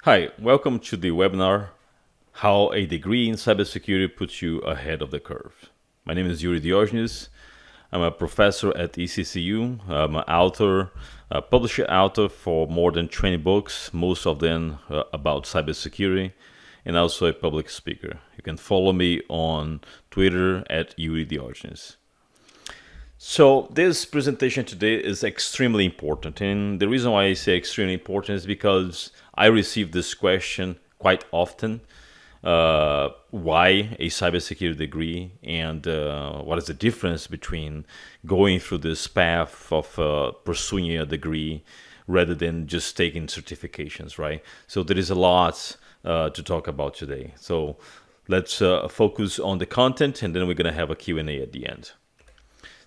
Hi, welcome to the webinar, How a Degree in Cybersecurity Puts You Ahead of the Curve. My name is Yuri Diogenes. I'm a professor at ECCU. I'm an author, a published author for more than 20 books, most of them about cybersecurity, and also a public speaker. You can follow me on Twitter at Yuri Diogenes. So this presentation today is extremely important, and the reason why I say extremely important is because I receive this question quite often. Why a cybersecurity degree, and what is the difference between going through this path of pursuing a degree rather than just taking certifications, right? So there is a lot to talk about today. So let's focus on the content, and then we're going to have a Q&A at the end.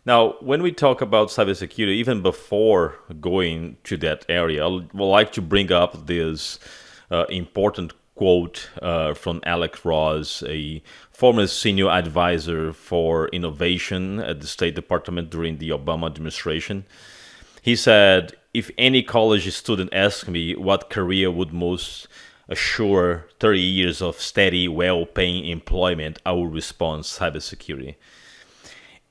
Now, when we talk about cybersecurity, even before going to that area, I would like to bring up this important quote from Alex Ross, a former senior advisor for innovation at the State Department during the Obama administration. He said, "If any college student asked me what career would most assure 30 years of steady, well-paying employment, I would respond cybersecurity."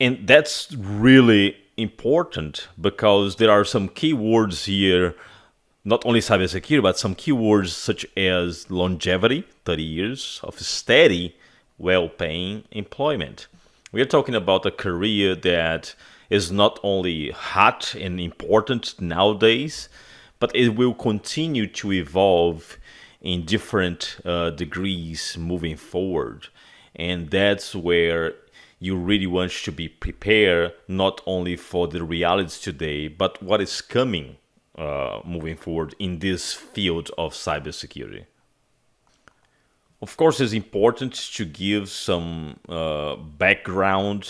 And that's really important because there are some keywords here, not only cybersecurity, but some keywords such as longevity, 30 years of steady, well-paying employment. We are talking about a career that is not only hot and important nowadays, but it will continue to evolve in different degrees moving forward. And that's where you really want to be prepared not only for the realities today, but what is coming moving forward in this field of cybersecurity. Of course, it's important to give some background,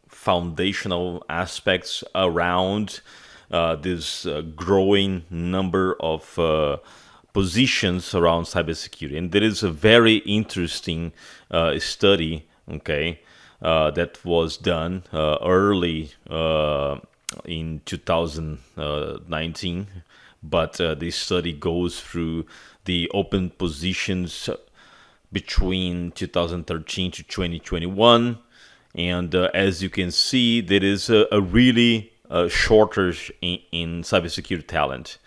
foundational aspects around this growing number of positions around cybersecurity. And there is a very interesting study, okay, that was done early in 2019, but this study goes through the open positions between 2013 to 2021, and as you can see, there is a really shortage in cybersecurity talent.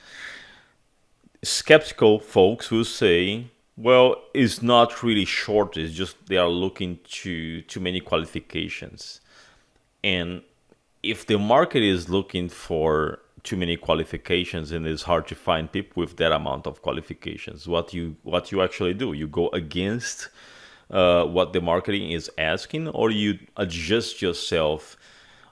Skeptical folks will say, well, it's not really short, it's just they are looking to too many qualifications. And if the market is looking for too many qualifications and it's hard to find people with that amount of qualifications, what you actually do, you go against what the marketing is asking, or you adjust yourself,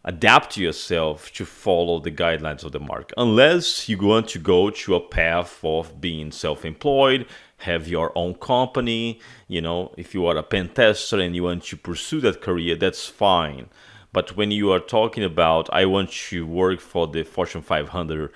adapt yourself to follow the guidelines of the market. Unless you want to go to a path of being self-employed, have your own company, if you are a pen tester and you want to pursue that career, that's fine. But when you are talking about, I want to work for the Fortune 500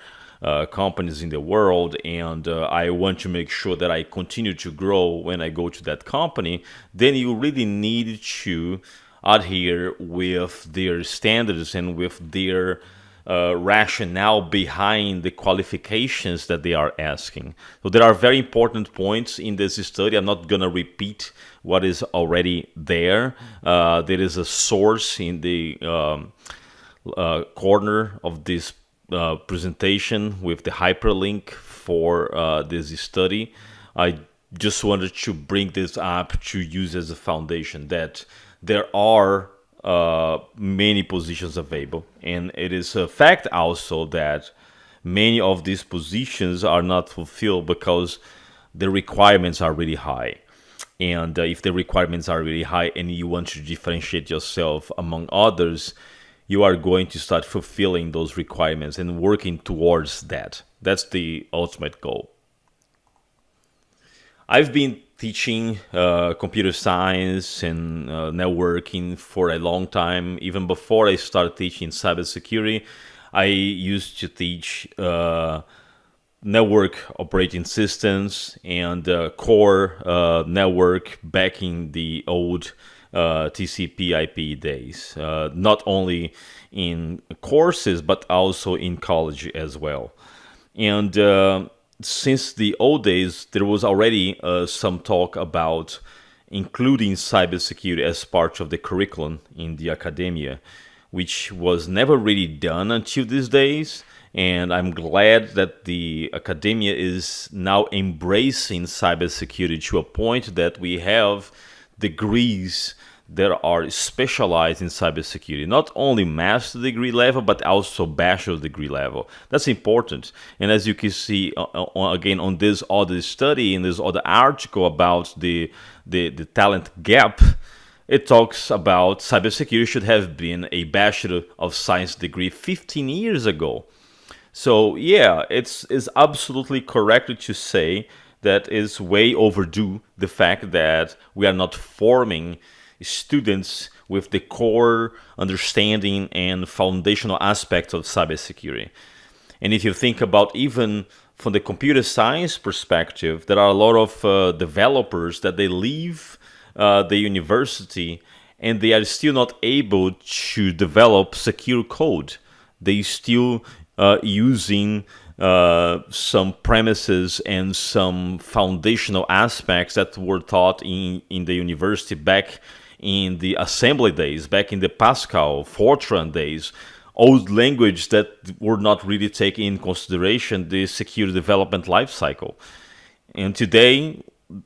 companies in the world, and I want to make sure that I continue to grow when I go to that company, then you really need to adhere with their standards and with their rationale behind the qualifications that they are asking. So there are very important points in this study. I'm not going to repeat what is already there. There is a source in the corner of this presentation with the hyperlink for this study. I just wanted to bring this up to use as a foundation that there are many positions available, and it is a fact also that many of these positions are not fulfilled because the requirements are really high. And if the requirements are really high and you want to differentiate yourself among others, you are going to start fulfilling those requirements and working towards that. That's the ultimate goal. I've been teaching computer science and networking for a long time. Even before I started teaching cybersecurity, I used to teach network operating systems and core network back in the old TCP/IP days. Not only in courses, but also in college as well. And since the old days, there was already some talk about including cybersecurity as part of the curriculum in the academia, which was never really done until these days. And I'm glad that the academia is now embracing cybersecurity to a point that we have degrees that are specialized in cybersecurity, not only master degree level, but also bachelor degree level. That's important. And as you can see, again, on this other study, in this other article about the talent gap, it talks about cybersecurity should have been a Bachelor of Science degree 15 years ago. So yeah, it's absolutely correct to say that is way overdue, the fact that we are not forming students with the core understanding and foundational aspects of cybersecurity. And if you think about even from the computer science perspective, there are a lot of developers that they leave the university and they are still not able to develop secure code. They still using some premises and some foundational aspects that were taught in the university back in the assembly days, back in the Pascal, Fortran days, old language that were not really taking in consideration the secure development lifecycle. And today,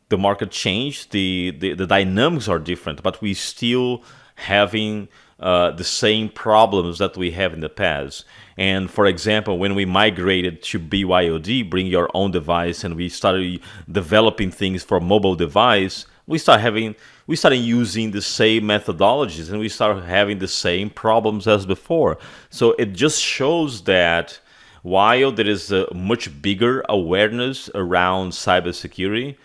the market changed, the dynamics are different, but we still having the same problems that we have in the past. And for example, when we migrated to BYOD, bring your own device, and we started developing things for mobile device, we started using the same methodologies and we started having the same problems as before. So it just shows that while there is a much bigger awareness around cybersecurity,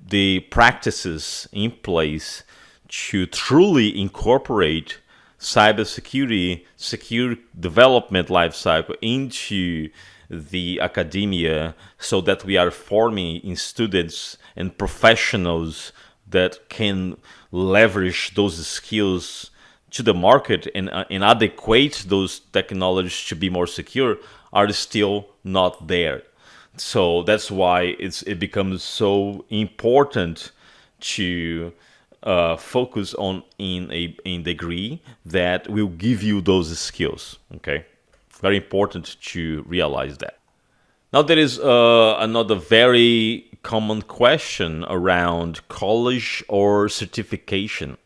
the practices in place to truly incorporate cybersecurity, secure development lifecycle into the academia, so that we are forming in students and professionals that can leverage those skills to the market and adequate those technologies to be more secure, are still not there. So that's why it becomes so important to focus on in a degree that will give you those skills. Okay, very important to realize that. Now there is another very common question around college or certification.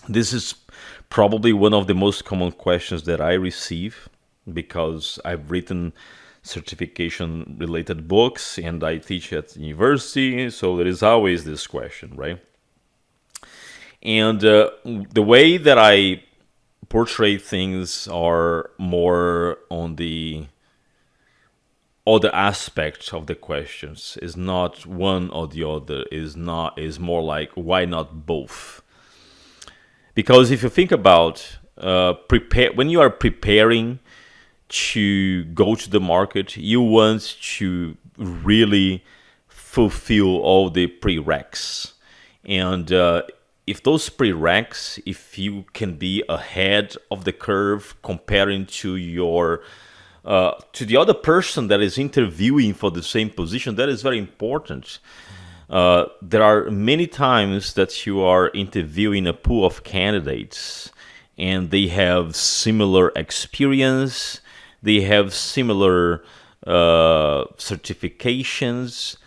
This is probably one of the most common questions that I receive, because I've written certification related books and I teach at university, so there is always this question, right? And the way that I portray things are more on the other aspect of the questions. Is not one or the other, is more like, why not both? Because if you think about when you are preparing to go to the market, you want to really fulfill all the prereqs. And if those prereqs, if you can be ahead of the curve comparing to your to the other person that is interviewing for the same position, that is very important. There are many times that you are interviewing a pool of candidates and they have similar experience, they have similar certifications.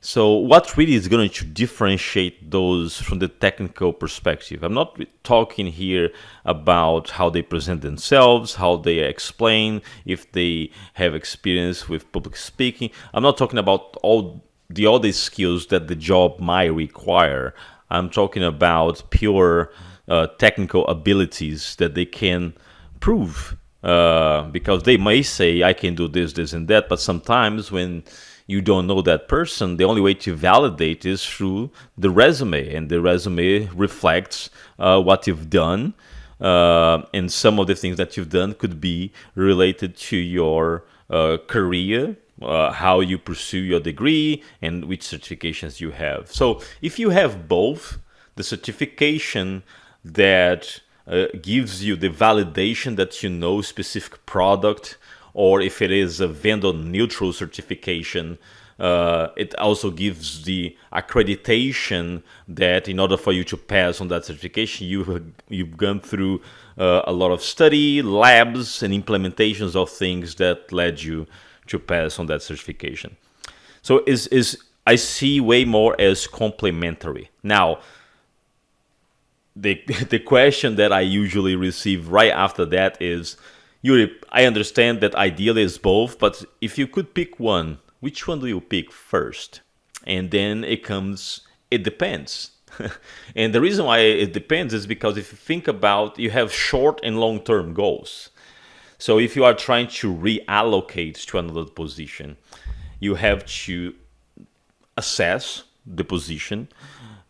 So what really is going to differentiate those from the technical perspective? I'm not talking here about how they present themselves, how they explain, if they have experience with public speaking. I'm not talking about all the other skills that the job might require. I'm talking about pure technical abilities that they can prove. Because they may say, I can do this, this, and that, but sometimes when you don't know that person, the only way to validate is through the resume, and the resume reflects what you've done, and some of the things that you've done could be related to your career, how you pursue your degree, and which certifications you have. So if you have both, the certification that gives you the validation that you know specific product or if it is a vendor neutral certification, it also gives the accreditation that in order for you to pass on that certification, you've gone through a lot of study, labs, and implementations of things that led you to pass on that certification. So I see way more as complementary. Now, the question that I usually receive right after that is, Yuri, I understand that ideally is both, but if you could pick one, which one do you pick first? And then it depends. And the reason why it depends is because if you think about, you have short and long-term goals. So if you are trying to reallocate to another position, you have to assess the position,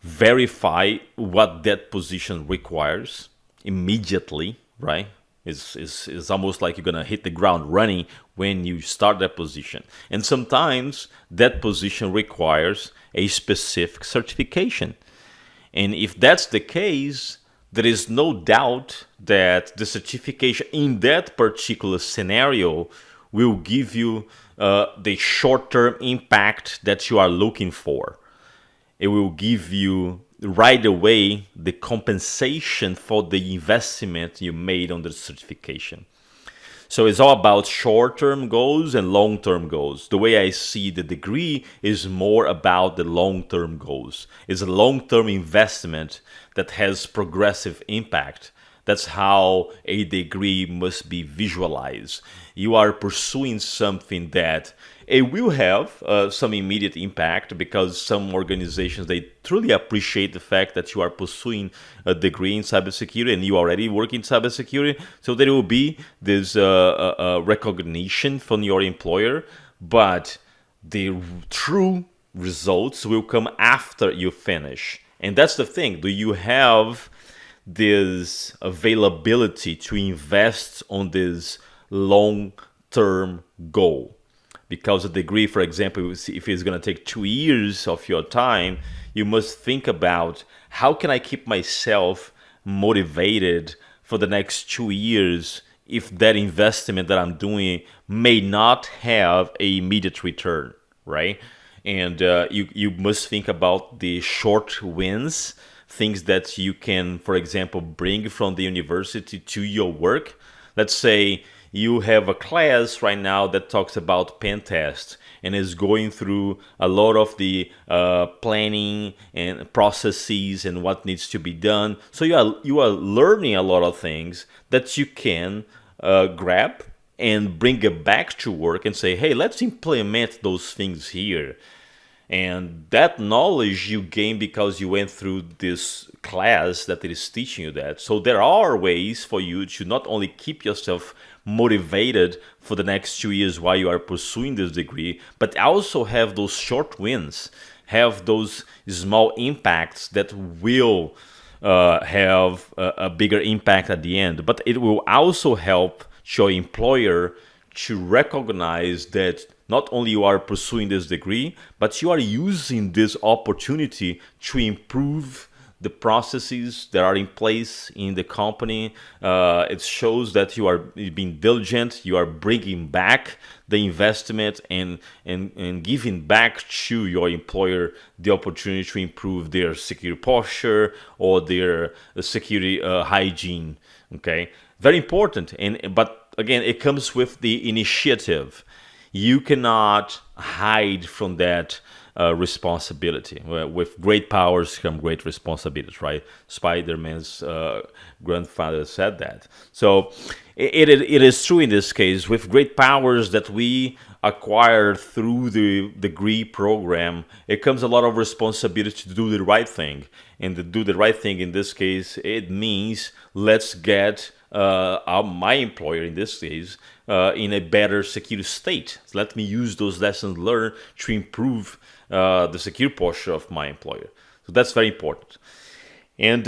verify what that position requires immediately, right? It's almost like you're going to hit the ground running when you start that position. And sometimes that position requires a specific certification. And if that's the case, there is no doubt that the certification in that particular scenario will give you the short-term impact that you are looking for. It will give you right away the compensation for the investment you made on the certification. So it's all about short-term goals and long-term goals. The way I see the degree is more about the long-term goals. It's a long-term investment that has progressive impact. That's how a degree must be visualized. You are pursuing something that it will have some immediate impact, because some organizations, they truly appreciate the fact that you are pursuing a degree in cybersecurity and you already work in cybersecurity. So there will be this recognition from your employer, but the true results will come after you finish. And that's the thing. Do you have this availability to invest on this long-term goal? Because a degree, for example, if it's going to take 2 years of your time, you must think about, how can I keep myself motivated for the next 2 years if that investment that I'm doing may not have an immediate return, right? And you must think about the short wins, things that you can, for example, bring from the university to your work. Let's say you have a class right now that talks about pen test and is going through a lot of the planning and processes and what needs to be done. So you are learning a lot of things that you can grab and bring it back to work and say, hey, let's implement those things here. And that knowledge you gain because you went through this class that is teaching you that. So there are ways for you to not only keep yourself motivated for the next 2 years while you are pursuing this degree, but also have those short wins, have those small impacts that will have a bigger impact at the end. But it will also help your employer to recognize that not only you are pursuing this degree, but you are using this opportunity to improve the processes that are in place in the company. It shows that you are being diligent, you are bringing back the investment and giving back to your employer the opportunity to improve their security posture or their security hygiene. Okay, very important. But again, it comes with the initiative. You cannot hide from that responsibility. With great powers come great responsibilities, right? Spider-Man's grandfather said that. So it is true in this case. With great powers that we acquire through the degree program, it comes a lot of responsibility to do the right thing. And to do the right thing in this case, it means let's get my employer in this case in a better security state. So let me use those lessons learned to improve the secure posture of my employer. So that's very important. And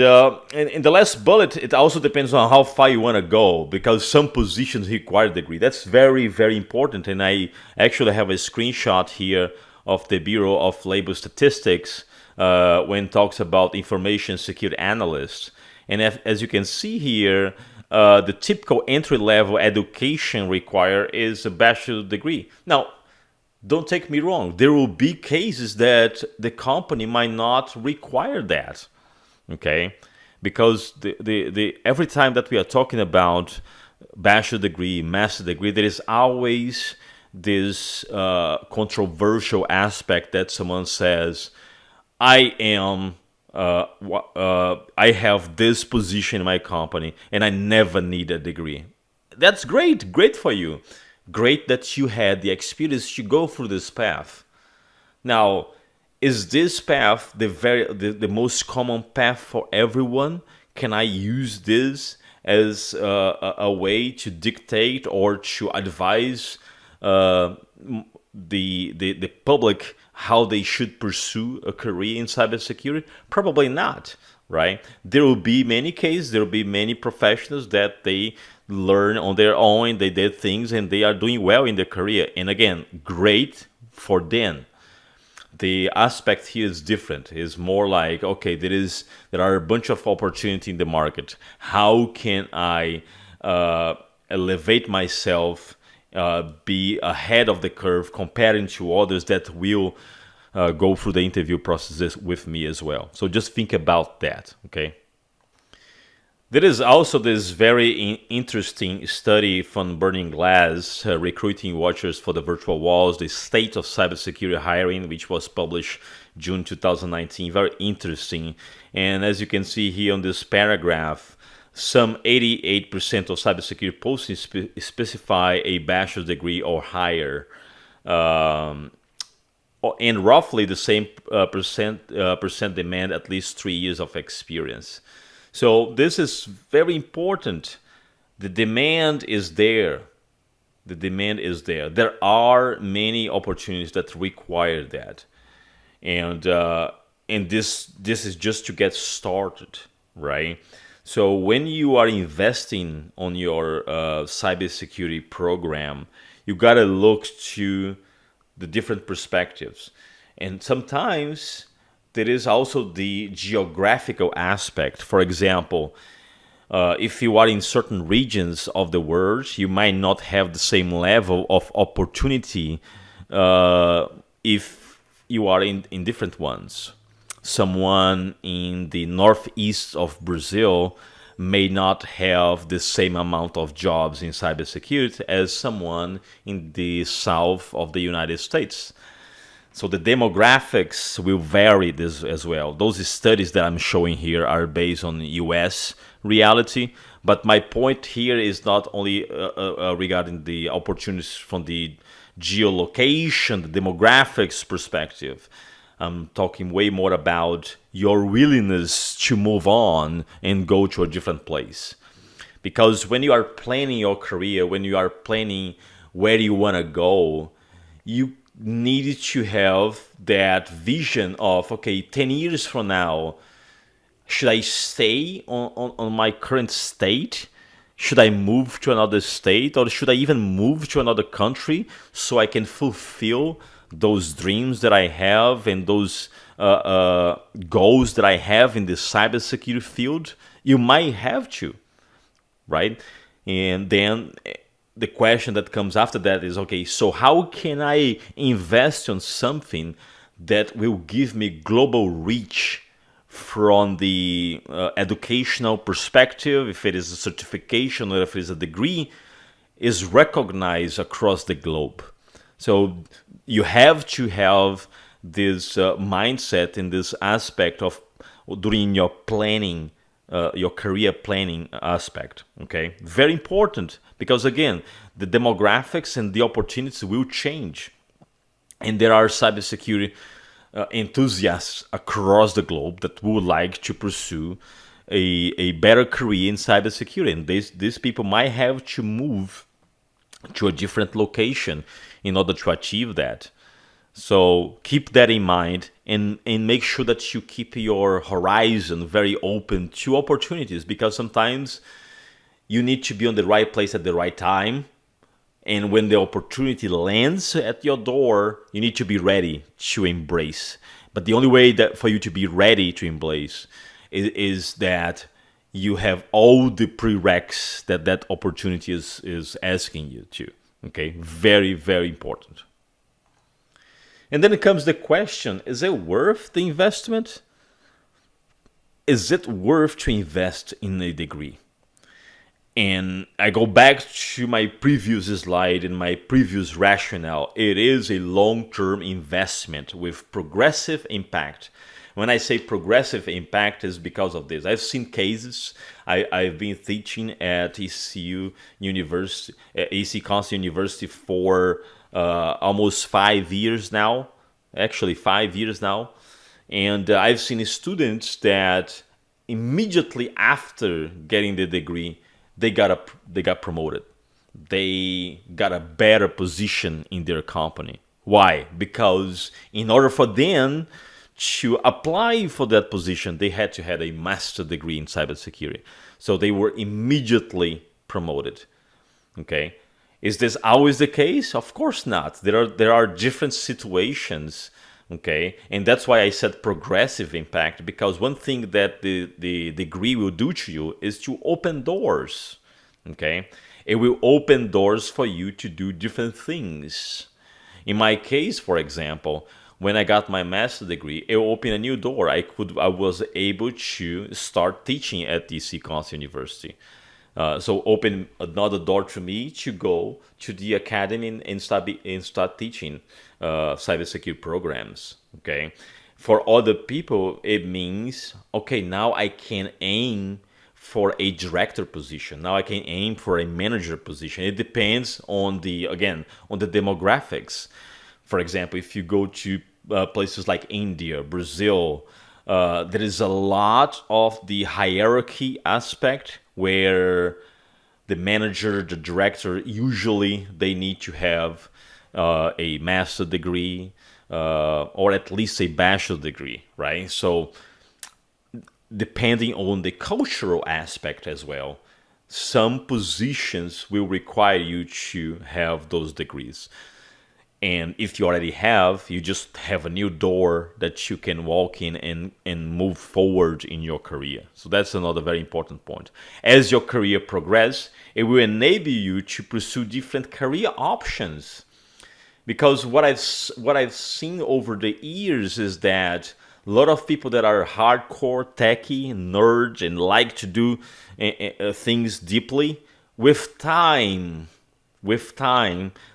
in the last bullet, it also depends on how far you want to go, because some positions require a degree. That's very, very important. And I actually have a screenshot here of the Bureau of Labor Statistics when it talks about information security analysts. And as you can see here, the typical entry-level education required is a bachelor's degree. Now, don't take me wrong. There will be cases that the company might not require that, okay? Because the every time that we are talking about bachelor degree, master degree, there is always this controversial aspect that someone says, I am, I have this position in my company and I never need a degree. That's great, great for you. Great that you had the experience to go through this path. Now, is this path the most common path for everyone? Can I use this as a way to dictate or to advise the public how they should pursue a career in cybersecurity? Probably not, right? There will be many cases, there will be many professionals that they learn on their own, they did things and they are doing well in their career. And again, great for them. The aspect here is different. It's more like, okay, there are a bunch of opportunity in the market. How can I elevate myself, be ahead of the curve comparing to others that will go through the interview processes with me as well? So just think about that, okay? There is also this very interesting study from Burning Glass, Recruiting Watchers for the Virtual Walls, the State of Cybersecurity Hiring, which was published June 2019. Very interesting. And as you can see here on this paragraph, some 88% of cybersecurity postings specify a bachelor's degree or higher. And roughly the same percent demand at least 3 years of experience. So this is very important. The demand is there. The demand is there. There are many opportunities that require that, and this is just to get started, right? So when you are investing on your cybersecurity program, you gotta look to the different perspectives, and sometimes there is also the geographical aspect. For example, if you are in certain regions of the world, you might not have the same level of opportunity if you are in different ones. Someone in the northeast of Brazil may not have the same amount of jobs in cybersecurity as someone in the south of the United States. So the demographics will vary this as well. Those studies that I'm showing here are based on US reality, but my point here is not only regarding the opportunities from the geolocation, the demographics perspective. I'm talking way more about your willingness to move on and go to a different place. Because when you are planning your career, when you are planning where you want to go, you needed to have that vision of, okay, 10 years from now, should I stay on my current state? Should I move to another state, or should I even move to another country so I can fulfill those dreams that I have and those goals that I have in the cybersecurity field? You might have to, right? And then the question that comes after that is, okay, so how can I invest on something that will give me global reach from the educational perspective, if it is a certification or if it is a degree, is recognized across the globe? So you have to have this mindset in this aspect of during your planning, your career planning aspect, okay? Very important, because again, the demographics and the opportunities will change. And there are cybersecurity enthusiasts across the globe that would like to pursue a better career in cybersecurity. And these people might have to move to a different location in order to achieve that. So keep that in mind, and make sure that you keep your horizon very open to opportunities, because sometimes you need to be on the right place at the right time. And when the opportunity lands at your door, you need to be ready to embrace. But the only way that for you to be ready to embrace is that you have all the prereqs that that opportunity is asking you to. Okay, very, very important. And then it comes the question, is it worth the investment? Is it worth to invest in a degree? And I go back to my previous slide and my previous rationale. It is a long-term investment with progressive impact. When I say progressive impact, is because of this. I've seen cases. I've been teaching at ECU University, EC Council University for almost 5 years now. Actually, 5 years now. And I've seen students that immediately after getting the degree, they got promoted. They got a better position in their company. Why? Because in order for them to apply for that position, they had to have a master degree in cybersecurity. So they were immediately promoted. Okay. Is this always the case? Of course not. There are different situations. Okay, and that's why I said progressive impact, because one thing that the degree will do to you is to open doors. Okay, it will open doors for you to do different things. In my case, for example, when I got my master's degree, it opened a new door. I was able to start teaching at DC Council University. So open another door to me to go to the academy and start teaching cybersecurity programs. Okay, for other people it means, okay, now I can aim for a director position. Now I can aim for a manager position. It depends on the demographics. For example, if you go to places like India, Brazil, there is a lot of the hierarchy aspect where the manager, the director, usually they need to have a master degree or at least a bachelor degree, right? So depending on the cultural aspect as well, some positions will require you to have those degrees. And if you already have, you just have a new door that you can walk in and move forward in your career. So that's another very important point. As your career progresses, it will enable you to pursue different career options. Because what I've seen over the years is that a lot of people that are hardcore techie, nerds, and like to do things deeply, with time,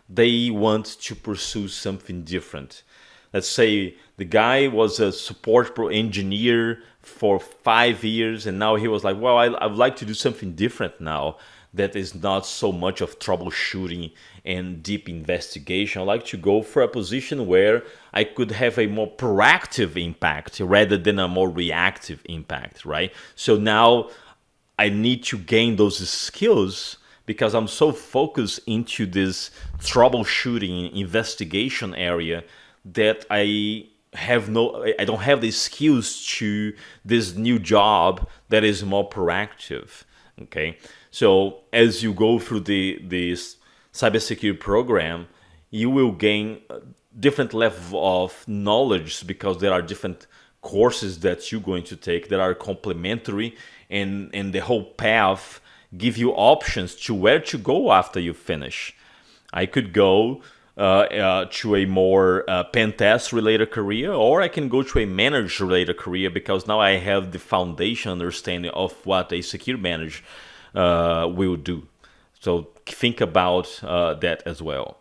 they want to pursue something different. Let's say the guy was a support pro engineer for 5 years, and now he was like, well, I'd like to do something different now that is not so much of troubleshooting and deep investigation. I'd like to go for a position where I could have a more proactive impact rather than a more reactive impact, right? So now I need to gain those skills because I'm so focused into this troubleshooting investigation area that I don't have the skills to this new job that is more proactive. Okay, so as you go through this cybersecurity program, you will gain different level of knowledge because there are different courses that you're going to take that are complementary, and the whole path give you options to where to go after you finish. I could go to a more pen test related career, or I can go to a manager related career because now I have the foundation understanding of what a security manager will do. So think about that as well.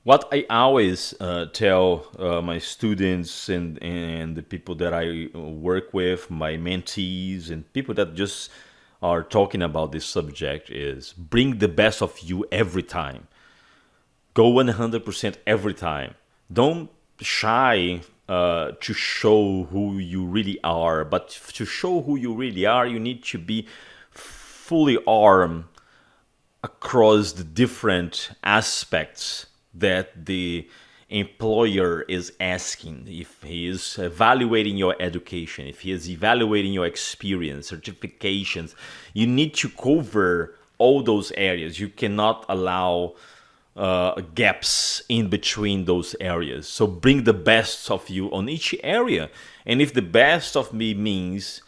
What I always tell my students and the people that I work with, my mentees and people that just are talking about this subject is bring the best of you every time. Go 100% every time. Don't shy to show who you really are, but to show who you really are, you need to be fully armed across the different aspects that the employer is asking. If he is evaluating your education, if he is evaluating your experience, certifications, you need to cover all those areas. You cannot allow gaps in between those areas. So bring the best of you on each area. And if the best of me means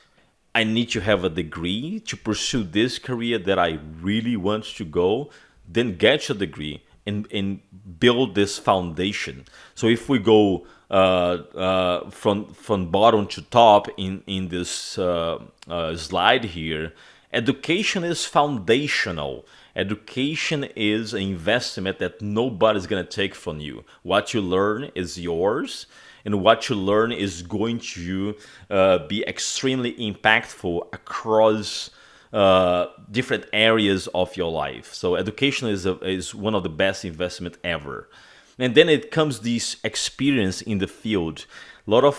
I need to have a degree to pursue this career that I really want to go, then get your degree and build this foundation. So if we go from bottom to top in this slide here, education is foundational. Education is an investment that nobody's going to take from you. What you learn is yours, and what you learn is going to be extremely impactful across different areas of your life. So education is one of the best investment ever. And then it comes this experience in the field. A lot of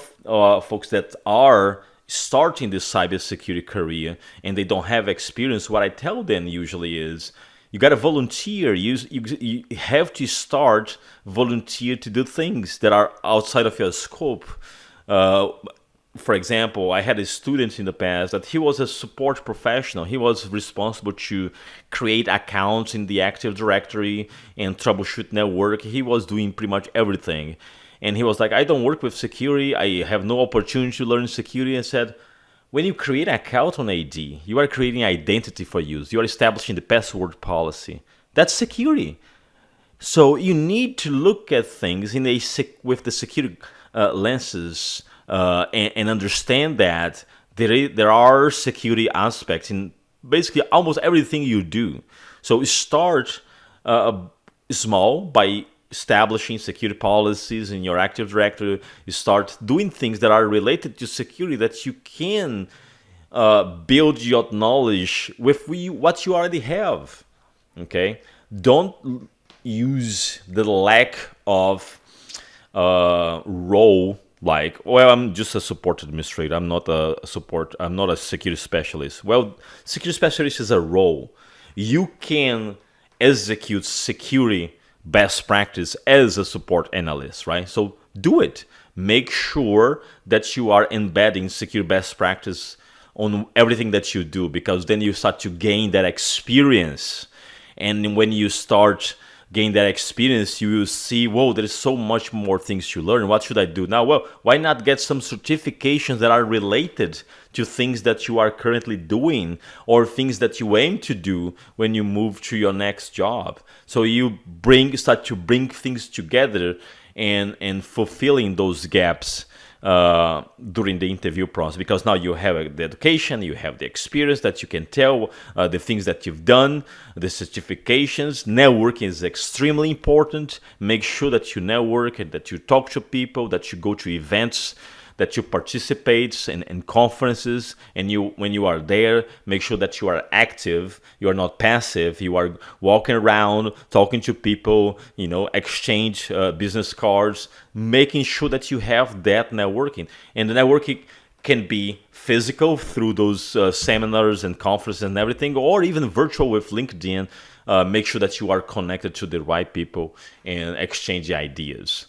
folks that are starting the cybersecurity career and they don't have experience, what I tell them usually is, you got to volunteer. You have to start volunteer to do things that are outside of your scope. For example, I had a student in the past that he was a support professional. He was responsible to create accounts in the Active Directory and troubleshoot network. He was doing pretty much everything. And he was like, I don't work with security. I have no opportunity to learn security. And said, when you create an account on AD, you are creating identity for use. You are establishing the password policy. That's security. So you need to look at things with the security lenses and understand that there are security aspects in basically almost everything you do. So start small by establishing security policies in your Active Directory. You start doing things that are related to security that you can build your knowledge with what you already have. Okay? Don't use the lack of role like, well, I'm just a support administrator. I'm not a security specialist. Well, security specialist is a role. You can execute security best practice as a support analyst, right? So do it. Make sure that you are embedding secure best practice on everything that you do, because then you start to gain that experience. And when you start gain that experience, you will see, whoa, there's so much more things to learn. What should I do now? Well, why not get some certifications that are related to things that you are currently doing or things that you aim to do when you move to your next job? So you start to bring things together and fulfilling those gaps during the interview process, because now you have the education, you have the experience that you can tell the things that you've done, the certifications. Networking is extremely important. Make sure that you network and that you talk to people, that you go to events, that you participate in conferences, and when you are there, make sure that you are active. You are not passive. You are walking around, talking to people, exchange business cards, making sure that you have that networking. And the networking can be physical through those seminars and conferences and everything, or even virtual with LinkedIn. Make sure that you are connected to the right people and exchange ideas.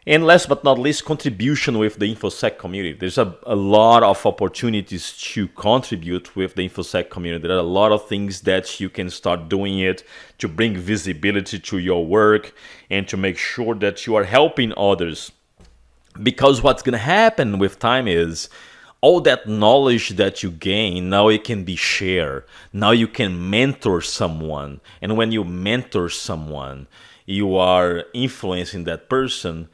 And last but not least, contribution with the InfoSec community. There's a lot of opportunities to contribute with the InfoSec community. There are a lot of things that you can start doing it to bring visibility to your work and to make sure that you are helping others. Because what's going to happen with time is all that knowledge that you gain, now it can be shared. Now you can mentor someone. And when you mentor someone, you are influencing that person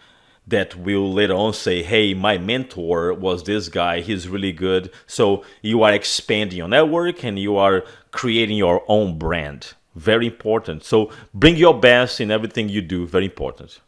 that will later on say, hey, my mentor was this guy, he's really good. So you are expanding your network and you are creating your own brand. Very important. So bring your best in everything you do. Very important.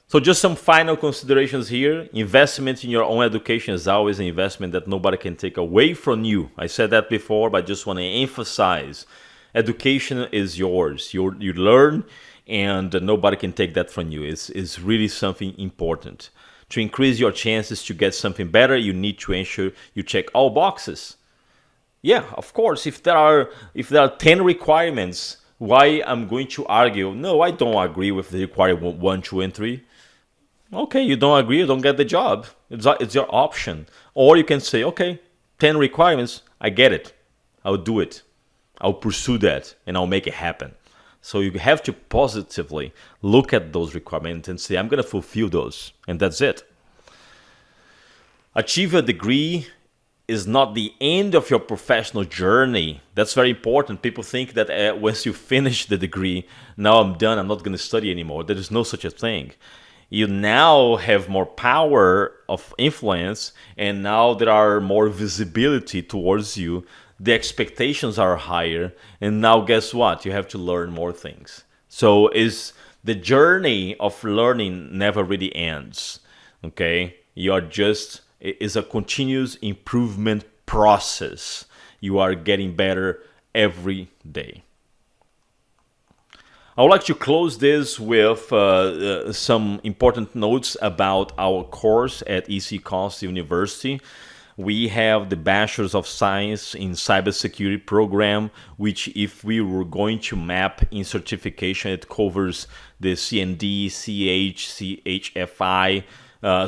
So just some final considerations here. Investment in your own education is always an investment that nobody can take away from you. I said that before, but I just want to emphasize, education is yours. You learn, and nobody can take that from you. It's really something important. To increase your chances to get something better, you need to ensure you check all boxes. Yeah, of course, if there are 10 requirements, why I'm going to argue, no, I don't agree with the requirement 1, 2, and 3. Okay, you don't agree, you don't get the job. It's your option. Or you can say, okay, 10 requirements, I get it. I'll do it. I'll pursue that, and I'll make it happen. So you have to positively look at those requirements and say, I'm going to fulfill those. And that's it. Achieve a degree is not the end of your professional journey. That's very important. People think that once you finish the degree, now I'm done, I'm not going to study anymore. There is no such a thing. You now have more power of influence, and now there are more visibility towards you. The expectations are higher, and now guess what? You have to learn more things. So is the journey of learning never really ends. Okay? You are just, it is a continuous improvement process. You are getting better every day. I would like to close this with some important notes about our course at EC Cost University. We have the Bachelor's of Science in Cybersecurity program, which if we were going to map in certification, it covers the CND, CH, CHFI.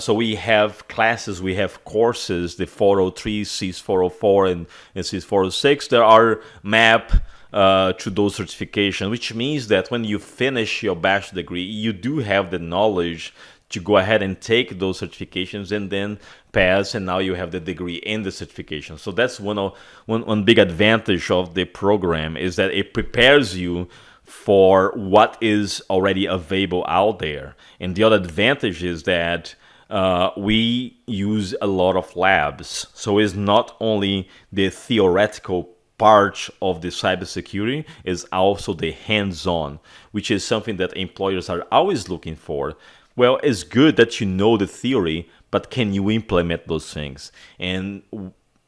So we have classes, we have courses, the 403, CIS 404, and CIS 406. There are map to those certifications, which means that when you finish your bachelor degree, you do have the knowledge to go ahead and take those certifications and then pass, and now you have the degree and the certification. So that's one big advantage of the program, is that it prepares you for what is already available out there. And the other advantage is that we use a lot of labs. So it's not only the theoretical part of the cybersecurity, is also the hands-on, which is something that employers are always looking for. Well, it's good that you know the theory, but can you implement those things? And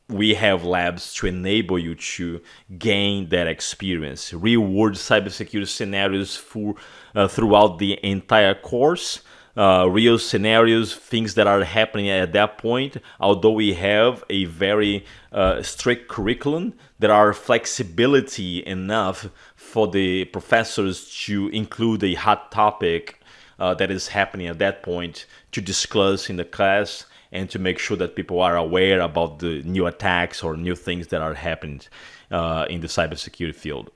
we have labs to enable you to gain that experience. Real-world cybersecurity scenarios throughout the entire course. Real scenarios, things that are happening at that point. Although we have a very strict curriculum, there are flexibility enough for the professors to include a hot topic that is happening at that point to discuss in the class, and to make sure that people are aware about the new attacks or new things that are happening in the cybersecurity field.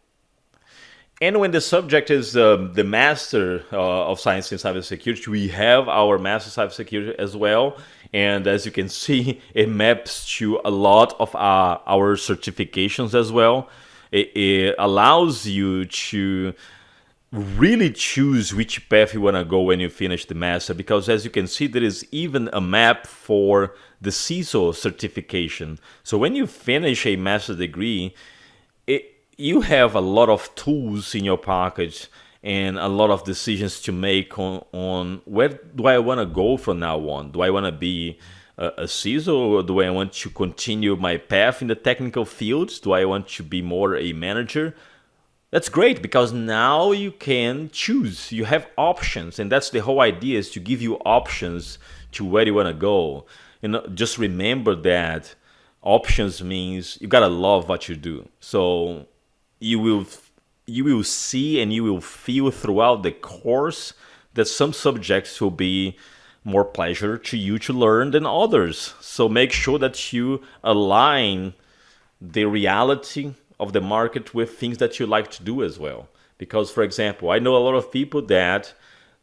And when the subject is the Master of Science in Cybersecurity, we have our Master of Cybersecurity as well. And as you can see, it maps to a lot of our certifications as well. It allows you to really choose which path you want to go when you finish the master, because as you can see, there is even a map for the CISO certification. So when you finish a master's degree, you have a lot of tools in your pocket and a lot of decisions to make on where do I want to go from now on. Do I want to be a CISO, or do I want to continue my path in the technical fields? Do I want to be more a manager? That's great, because now you can choose. You have options, and that's the whole idea, is to give you options to where you want to go. And just remember that options means you gotta love what you do. So you will see and you will feel throughout the course that some subjects will be more pleasure to you to learn than others. So make sure that you align the reality of the market with things that you like to do as well. Because, for example, I know a lot of people that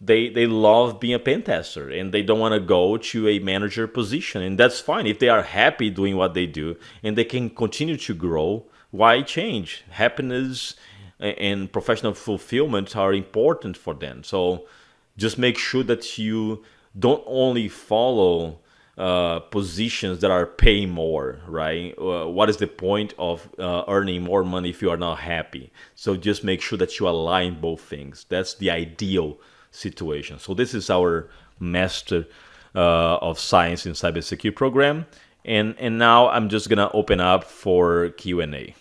they love being a pen tester and they don't want to go to a manager position, and that's fine. If they are happy doing what they do and they can continue to grow, why change? Happiness and professional fulfillment are important for them. So just make sure that you don't only follow positions that are paying more, right? What is the point of earning more money if you are not happy? So just make sure that you align both things. That's the ideal situation. So this is our Master of Science in Cybersecurity program. And now I'm just going to open up for Q&A.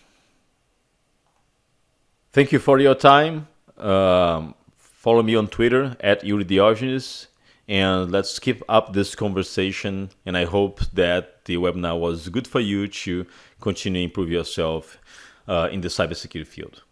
Thank you for your time. Follow me on Twitter at Yuri Diogenes. And let's keep up this conversation. And I hope that the webinar was good for you to continue to improve yourself in the cybersecurity field.